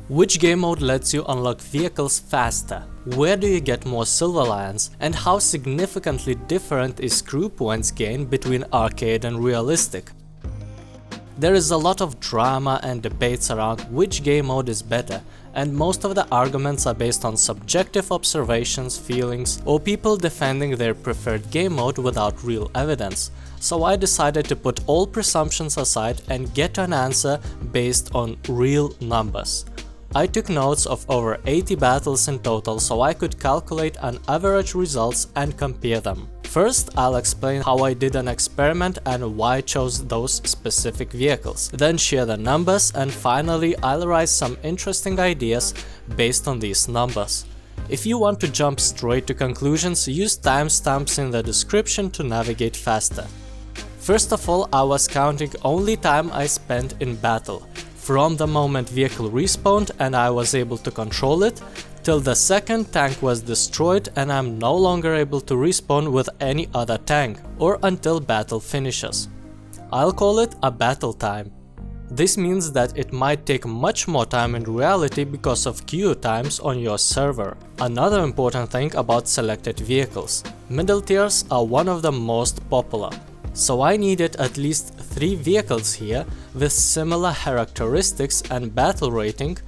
Which game mode lets you unlock vehicles faster? Where do you get more Silver Lions? And how significantly different is crew points gain between arcade and realistic? There is a lot of drama and debates around which game mode is better, and most of the arguments are based on subjective observations, feelings, or people defending their preferred game mode without real evidence. So I decided to put all presumptions aside and get an answer based on real numbers. I took notes of over 80 battles in total so I could calculate an average results and compare them. First, I'll explain how I did an experiment and why I chose those specific vehicles, then share the numbers, and finally I'll raise some interesting ideas based on these numbers. If you want to jump straight to conclusions, use timestamps in the description to navigate faster. First of all, I was counting only time I spent in battle, from the moment vehicle respawned and I was able to control it, till the second tank was destroyed and I'm no longer able to respawn with any other tank, or until battle finishes. I'll call it a battle time. This means that it might take much more time in reality because of queue times on your server. Another important thing about selected vehicles: middle tiers are one of the most popular. So I needed at least 3 vehicles here with similar characteristics and battle rating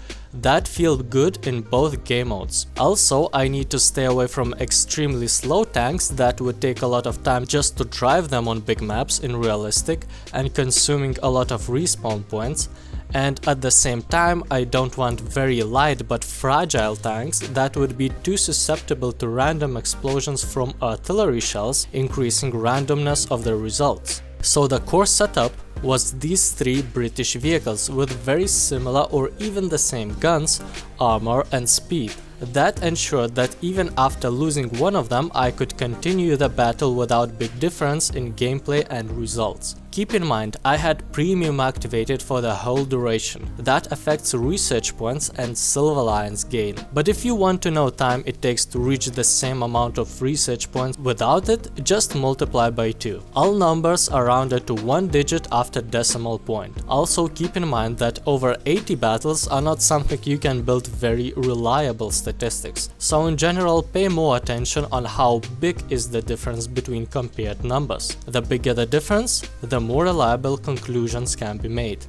that feel good in both game modes. Also, I need to stay away from extremely slow tanks that would take a lot of time just to drive them on big maps in realistic and consuming a lot of respawn points. And at the same time, I don't want very light but fragile tanks that would be too susceptible to random explosions from artillery shells, increasing randomness of the results. So the core setup was these 3 British vehicles with very similar or even the same guns, armor and speed. That ensured that even after losing one of them, I could continue the battle without big difference in gameplay and results. Keep in mind, I had premium activated for the whole duration. That affects research points and Silver Lions gain. But if you want to know time it takes to reach the same amount of research points without it, just multiply by 2. All numbers are rounded to 1 digit after decimal point. Also keep in mind that over 80 battles are not something you can build very reliable statistics. So in general, pay more attention on how big is the difference between compared numbers. The bigger the difference, the more reliable conclusions can be made.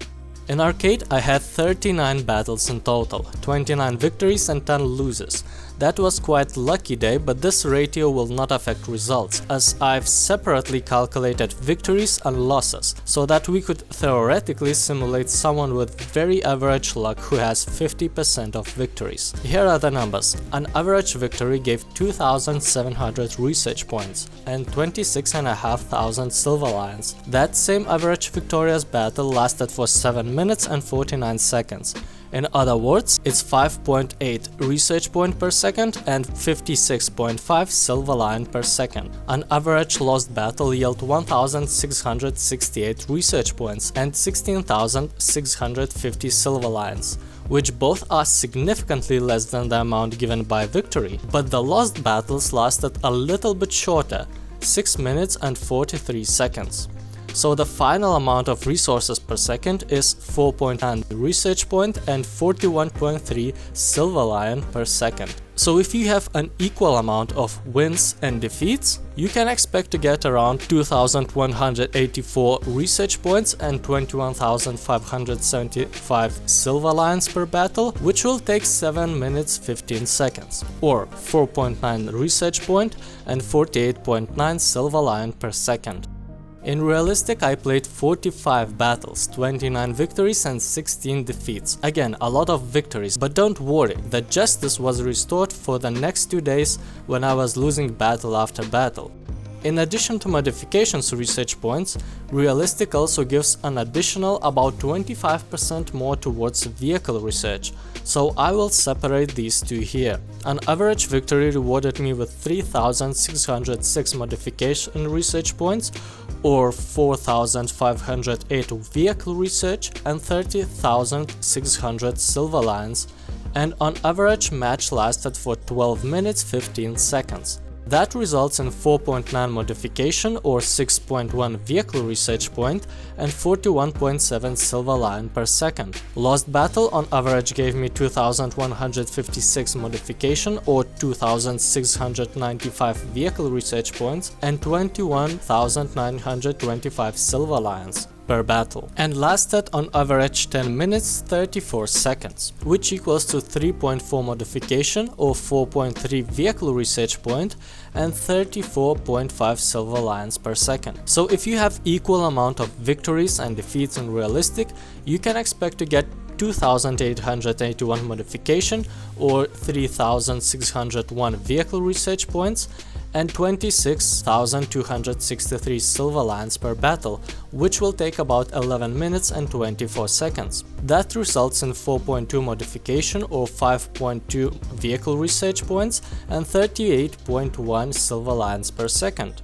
In arcade, I had 39 battles in total, 29 victories and 10 losses. That was quite lucky day, but this ratio will not affect results, as I've separately calculated victories and losses, so that we could theoretically simulate someone with very average luck who has 50% of victories. Here are the numbers. An average victory gave 2,700 research points and 26,500 Silver Lions. That same average victorious battle lasted for 7 minutes and 49 seconds. In other words, it's 5.8 research point per second and 56.5 Silver Lion per second. An average lost battle yielded 1,668 research points and 16,650 Silver Lions, which both are significantly less than the amount given by victory. But the lost battles lasted a little bit shorter, 6 minutes and 43 seconds. So the final amount of resources per second is 4.9 research point and 41.3 Silver Lion per second. So if you have an equal amount of wins and defeats, you can expect to get around 2,184 research points and 21,575 Silver Lions per battle, which will take 7 minutes 15 seconds, or 4.9 research point and 48.9 Silver Lion per second. In realistic, I played 45 battles, 29 victories and 16 defeats. Again, a lot of victories, but don't worry, the justice was restored for the next 2 days when I was losing battle after battle. In addition to modifications research points, realistic also gives an additional about 25% more towards vehicle research, so I will separate these two here. An average victory rewarded me with 3,606 modification research points, or 4,508 vehicle research and 30,600 Silver Lions, and on average match lasted for 12 minutes 15 seconds. That results in 4.9 modification or 6.1 vehicle research point and 41.7 silver lion per second. Lost Battle on average gave me 2156 modification or 2695 vehicle research points and 21,925 silver lions per battle, and lasted on average 10 minutes 34 seconds, which equals to 3.4 modification or 4.3 vehicle research point and 34.5 silver lions per second. So if you have equal amount of victories and defeats in realistic, you can expect to get 2881 modification or 3601 vehicle research points and 26,263 silver lions per battle, which will take about 11 minutes and 24 seconds. That results in 4.2 modification or 5.2 vehicle research points and 38.1 silver lions per second.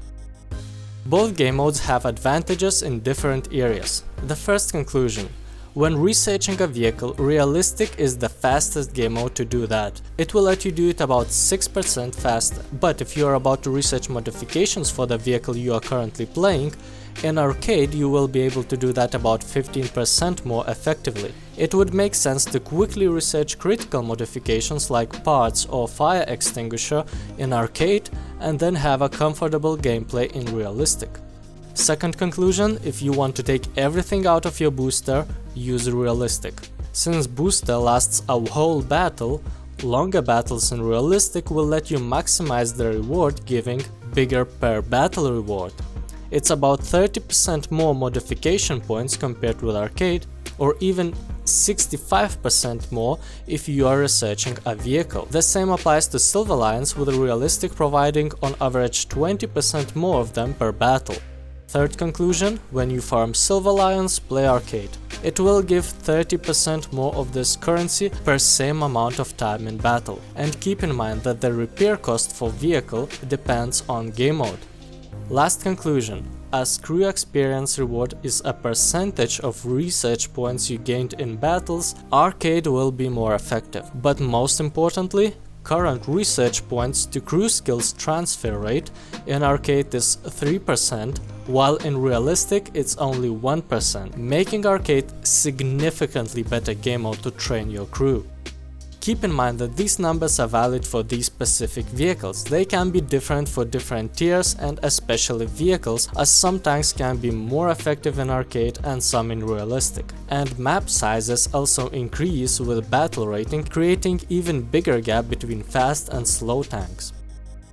Both game modes have advantages in different areas. The first conclusion: when researching a vehicle, realistic is the fastest game mode to do that. It will let you do it about 6% faster. But if you are about to research modifications for the vehicle you are currently playing, in arcade you will be able to do that about 15% more effectively. It would make sense to quickly research critical modifications like parts or fire extinguisher in arcade and then have a comfortable gameplay in realistic. Second conclusion: if you want to take everything out of your booster, use realistic. Since booster lasts a whole battle, longer battles in realistic will let you maximize the reward, giving bigger per battle reward. It's about 30% more modification points compared with arcade, or even 65% more if you are researching a vehicle. The same applies to silver lions, with realistic providing on average 20% more of them per battle. Third conclusion: when you farm silver lions, play arcade. It will give 30% more of this currency per same amount of time in battle. And keep in mind that the repair cost for vehicle depends on game mode. Last conclusion: as crew experience reward is a percentage of research points you gained in battles, arcade will be more effective. But most importantly, current research points to crew skills transfer rate in arcade is 3%, while in realistic it's only 1%, making arcade significantly better game mode to train your crew. Keep in mind that these numbers are valid for these specific vehicles. They can be different for different tiers and especially vehicles, as some tanks can be more effective in arcade and some in realistic. And map sizes also increase with battle rating, creating even bigger gap between fast and slow tanks.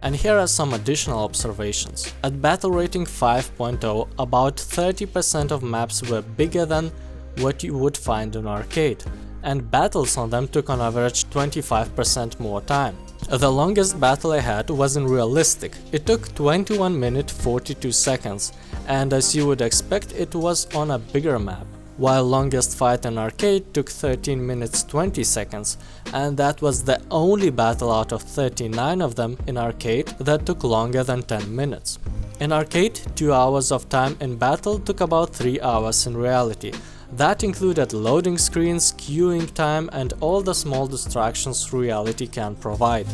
And here are some additional observations. At battle rating 5.0, about 30% of maps were bigger than what you would find in arcade, and battles on them took on average 25% more time. The longest battle I had was in realistic. It took 21 minutes 42 seconds, and as you would expect, it was on a bigger map. While longest fight in arcade took 13 minutes 20 seconds, and that was the only battle out of 39 of them in arcade that took longer than 10 minutes. In arcade, 2 hours of time in battle took about 3 hours in reality. That included loading screens, queuing time, and all the small distractions reality can provide.